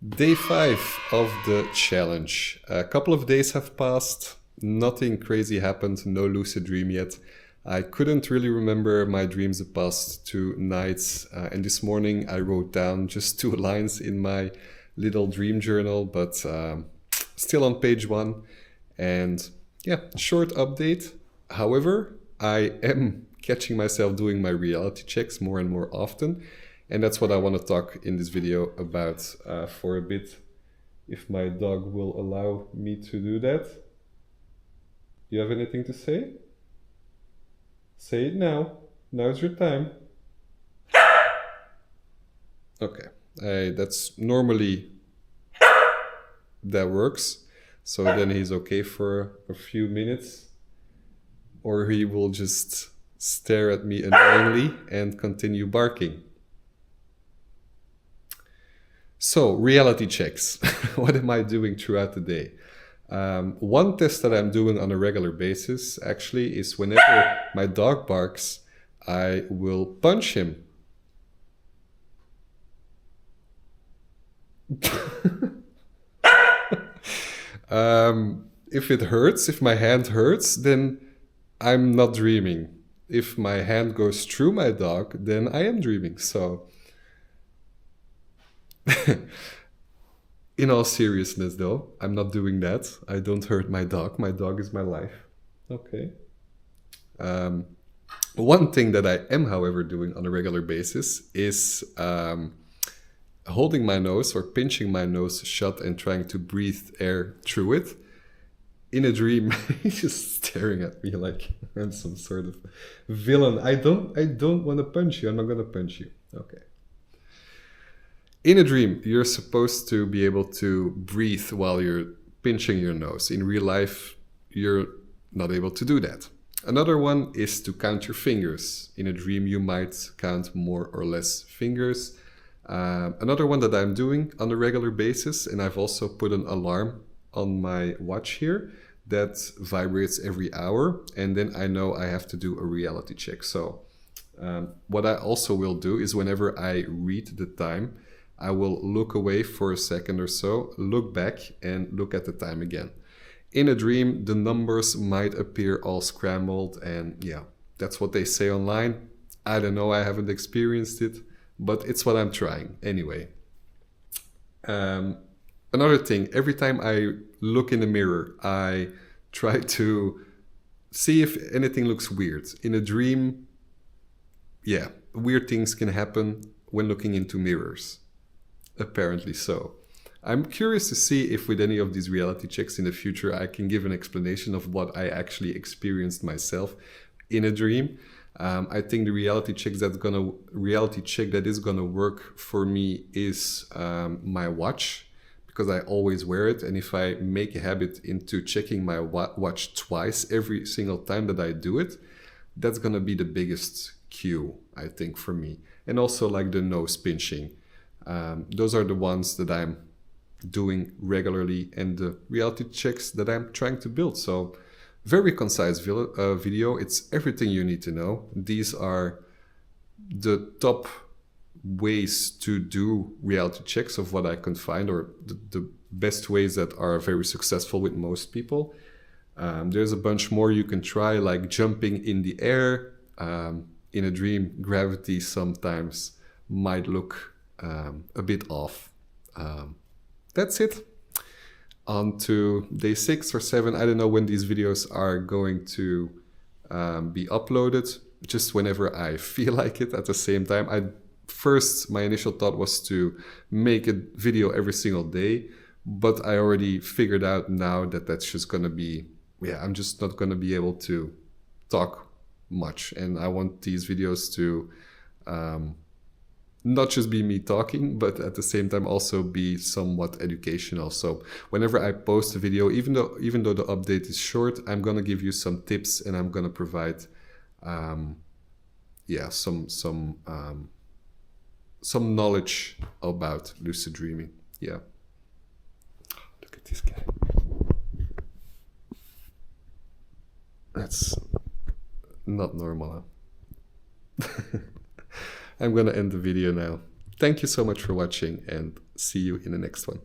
Day 5 of the challenge. A couple of days have passed, nothing crazy happened, no lucid dream yet. I couldn't really remember my dreams the past 2 nights, and this morning I wrote down just 2 lines in my little dream journal, but still on page 1. And yeah, short update. However, I am catching myself doing my reality checks more and more often. And that's what I want to talk in this video about for a bit, if my dog will allow me to do that. You have anything to say? Say it now. Now's your time. Okay, that's normally, that works. So then he's okay for a few minutes, or he will just stare at me annoyingly and continue barking. So, reality checks. What am I doing throughout the day? One test that I'm doing on a regular basis actually is whenever my dog barks, I will punch him. If it hurts, if my hand hurts, then I'm not dreaming. If my hand goes through my dog, then I am dreaming. So in all seriousness though, I'm not doing that. I don't hurt my dog. My dog is my life. Okay. One thing that I am, however, doing on a regular basis is holding my nose or pinching my nose shut and trying to breathe air through it. In a dream, he's just staring at me like I'm some sort of villain. I don't want to punch you. I'm not going to punch you. Okay. In a dream, you're supposed to be able to breathe while you're pinching your nose. In real life, you're not able to do that. Another one is to count your fingers. In a dream, you might count more or less fingers. Another one that I'm doing on a regular basis, and I've also put an alarm on my watch here that vibrates every hour, and then I know I have to do a reality check. So what I also will do is whenever I read the time, I will look away for a second or so, look back and look at the time again. In a dream, the numbers might appear all scrambled, and yeah, that's what they say online. I don't know, I haven't experienced it, but it's what I'm trying anyway. Another thing, every time I look in the mirror, I try to see if anything looks weird. In a dream, yeah, weird things can happen when looking into mirrors. Apparently so. I'm curious to see if with any of these reality checks in the future I can give an explanation of what I actually experienced myself in a dream. I think the reality check that is gonna work for me is my watch, because I always wear it, and if I make a habit into checking my watch twice every single time that I do it, that's gonna be the biggest cue, I think, for me. And also like the nose pinching. Those are the ones that I'm doing regularly and the reality checks that I'm trying to build. So very concise video. It's everything you need to know. These are the top ways to do reality checks of what I can find, or the best ways that are very successful with most people. There's a bunch more you can try, like jumping in the air. In a dream, gravity sometimes might look a bit off. That's it. On to day 6 or 7. I don't know when these videos are going to be uploaded, just whenever I feel like it. At the same time, my initial thought was to make a video every single day, but I already figured out now that that's just gonna be, I'm just not gonna be able to talk much, and I want these videos to not just be me talking, but at the same time also be somewhat educational. So whenever I post a video, even though the update is short, I'm gonna give you some tips, and I'm gonna provide some knowledge about lucid dreaming. Yeah. Look at this guy. That's not normal, huh? I'm gonna end the video now. Thank you so much for watching, and see you in the next one.